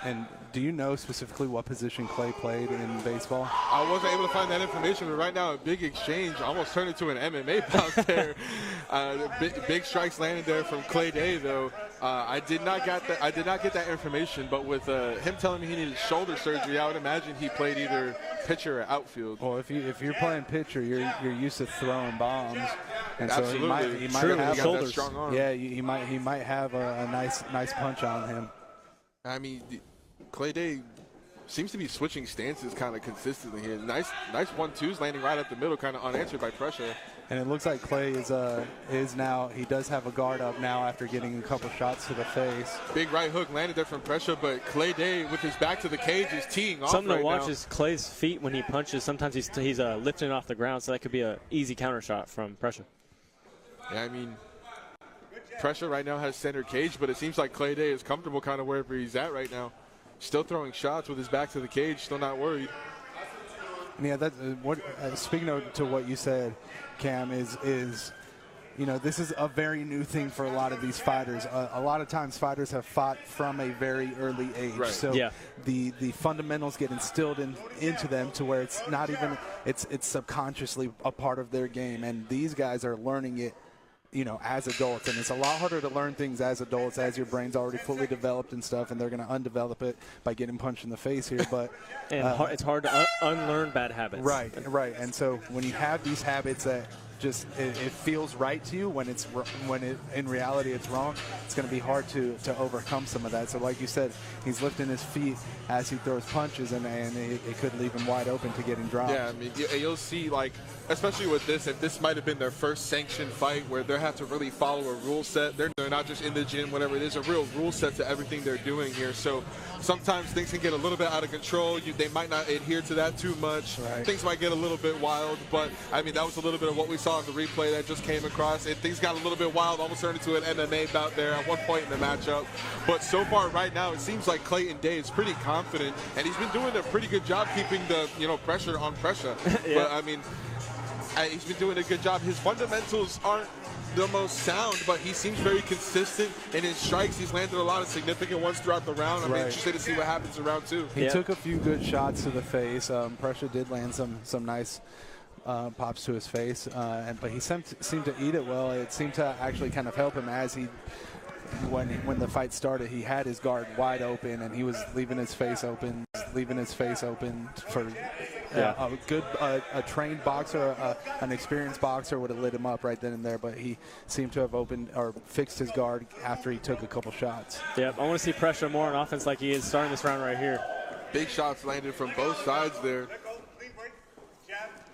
And do you know specifically what position Clay played in baseball? I wasn't able to find that information, but right now a big exchange almost turned into an MMA bout there. Big strikes landed there from CLAYDAY, though. I did not get that information, but with him telling me he needed shoulder surgery, I would imagine he played either pitcher or outfield. Well, if you're playing pitcher, you're used to throwing bombs, and so absolutely. he might have shoulders. Strong arm. Yeah, he might have a nice punch on him. I mean, CLAYDAY seems to be switching stances kind of consistently here. Nice 1-2s landing right up the middle, kind of unanswered by Presha. And it looks like Clay is now, he does have a guard up now after getting a couple shots to the face. Big right hook landed there from Presha, but CLAYDAY with his back to the cage is teeing off Something right to watch now. is Clay's feet when he punches. Sometimes he's lifting off the ground, so that could be an easy counter shot from Presha. Yeah, I mean, Presha right now has center cage, but it seems like CLAYDAY is comfortable kind of wherever he's at right now. Still throwing shots with his back to the cage, still not worried. Yeah, that's what. Speaking to what you said, Cam, is this is a very new thing for a lot of these fighters. A lot of times fighters have fought from a very early age, right. So yeah. the fundamentals get instilled into them to where it's not even it's subconsciously a part of their game, and these guys are learning it. As adults, and it's a lot harder to learn things as adults as your brain's already fully developed and stuff, and they're going to undevelop it by getting punched in the face here. But it's hard to unlearn bad habits. Right. And so when you have these habits that just it feels right to you, when in reality it's wrong, it's going to be hard to overcome some of that. So like you said, he's lifting his feet as he throws punches, and it could leave him wide open to getting dropped. Yeah, I mean, you'll see, like, especially with this, if this might have been their first sanctioned fight where they have to really follow a rule set. They're not just in the gym, whatever. There's a real rule set to everything they're doing here. So sometimes things can get a little bit out of control. They might not adhere to that too much. Right. Things might get a little bit wild, but I mean, that was a little bit of what we saw in the replay that just came across. And things got a little bit wild, almost turned into an MMA bout there at one point in the matchup. But so far right now, it seems like CLAYDAY is pretty confident, and he's been doing a pretty good job keeping the pressure on Presha. Yeah. But I mean, he's been doing a good job. His fundamentals aren't the most sound, but he seems very consistent in his strikes. He's landed a lot of significant ones throughout the round. I'm interested to see what happens in round two. He took a few good shots to the face. Presha did land some nice pops to his face, but he seemed to eat it well. It seemed to actually kind of help him as when the fight started. He had his guard wide open, and he was leaving his face open for a trained boxer, an experienced boxer would have lit him up right then and there, but he seemed to have opened or fixed his guard after he took a couple shots. Yep, I want to see Presha more on offense like he is starting this round right here. Big shots landed from both sides there.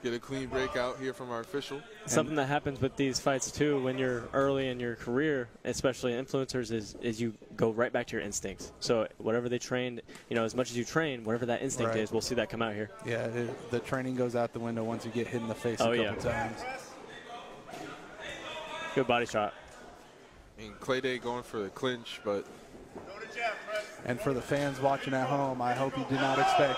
Get a clean break out here from our official. Something that happens with these fights too when you're early in your career, especially influencers, is you go right back to your instincts. So whatever they trained, as much as you train, whatever that instinct is, we'll see that come out here. Yeah, the training goes out the window once you get hit in the face a couple times. Good body shot. I mean, CLAYDAY going for the clinch, but... And for the fans watching at home, I hope you do not expect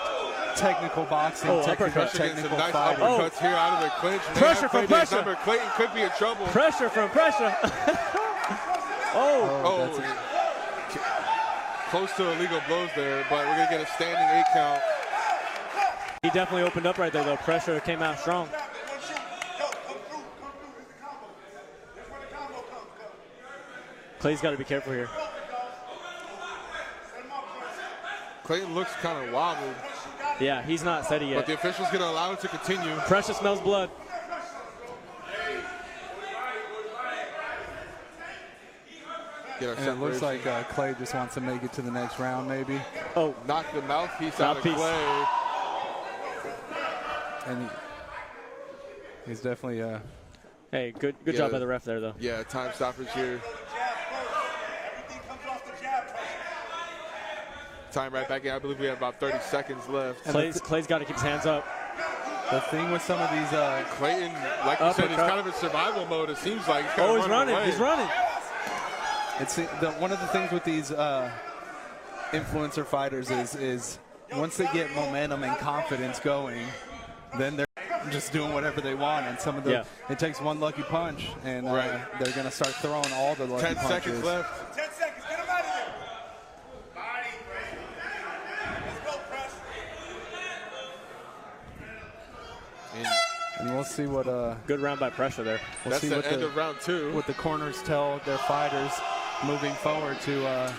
technical boxing, technical nice fighting. uppercuts here out of the clinch. Pressure from Presha. Clayton could be in trouble. Pressure from Presha. Close to illegal blows there, but we're going to get a standing 8 count. He definitely opened up right there, though. Presha came out strong. Clay's got to be careful here. Clayton looks kind of wobbled. Yeah, he's not steady yet. But the official's going to allow it to continue. Presha smells blood. And it looks like Clay just wants to make it to the next round, maybe. Oh, knock the mouthpiece out of Clay. And he's definitely... Hey, good job by the ref there, though. Yeah, time stoppage here. Time right back in. I believe we have about 30 seconds left. Clay's got to keep his hands up. The thing with some of these... Clayton, like you said, he's kind of in survival mode, it seems like. He's running. He's running. It's one of the things with these influencer fighters is once they get momentum and confidence going, then they're just doing whatever they want. And some of them, it takes one lucky punch, and they're going to start throwing all the lucky punches. 10 seconds left. 10 seconds. Get him out of see what good round by Presha there. We'll That's see the what end of round 2. What the corners tell their fighters moving forward to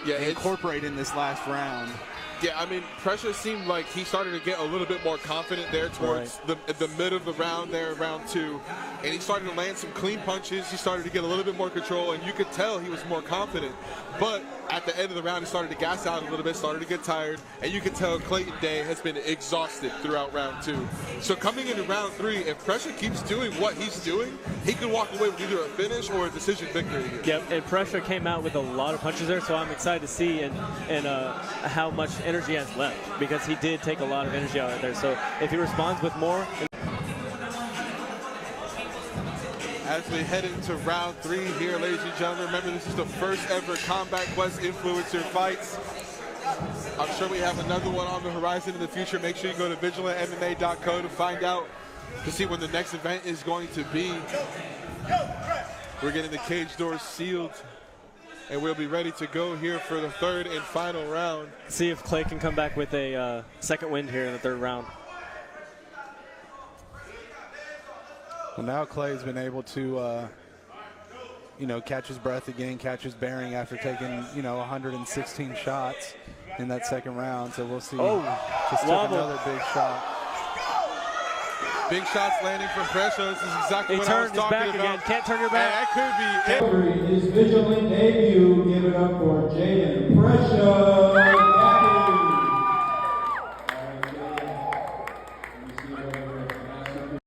incorporate in this last round. Yeah, I mean, Presha seemed like he started to get a little bit more confident there towards the mid of the round there, round 2. And he started to land some clean punches. He started to get a little bit more control, and you could tell he was more confident. But at the end of the round, he started to gas out a little bit, started to get tired, and you could tell CLAYDAY has been exhausted throughout round 2. So coming into round 3, if Presha keeps doing what he's doing, he could walk away with either a finish or a decision victory here. Yep, and Presha came out with a lot of punches there, so I'm excited to see how much energy he has left, because he did take a lot of energy out of there. So if he responds with more. As we head into round 3 here, ladies and gentlemen, remember this is the first ever Combat Quest influencer fights. I'm sure we have another one on the horizon in the future. Make sure you go to vigilantmma.co to find out, to see when the next event is going to be. We're getting the cage doors sealed, and we'll be ready to go here for the 3rd and final round. See if Clay can come back with a second win here in the 3rd round. Well, now Clay's been able to, catch his breath again, catch his bearing after taking, 116 shots in that 2nd round. So we'll see. Just took another big shot. Big shots landing from Presha. This is exactly what I was talking about. He turned his back again. Can't turn your back. That could be it. His vigilant debut. Give it up for Jaden Presha.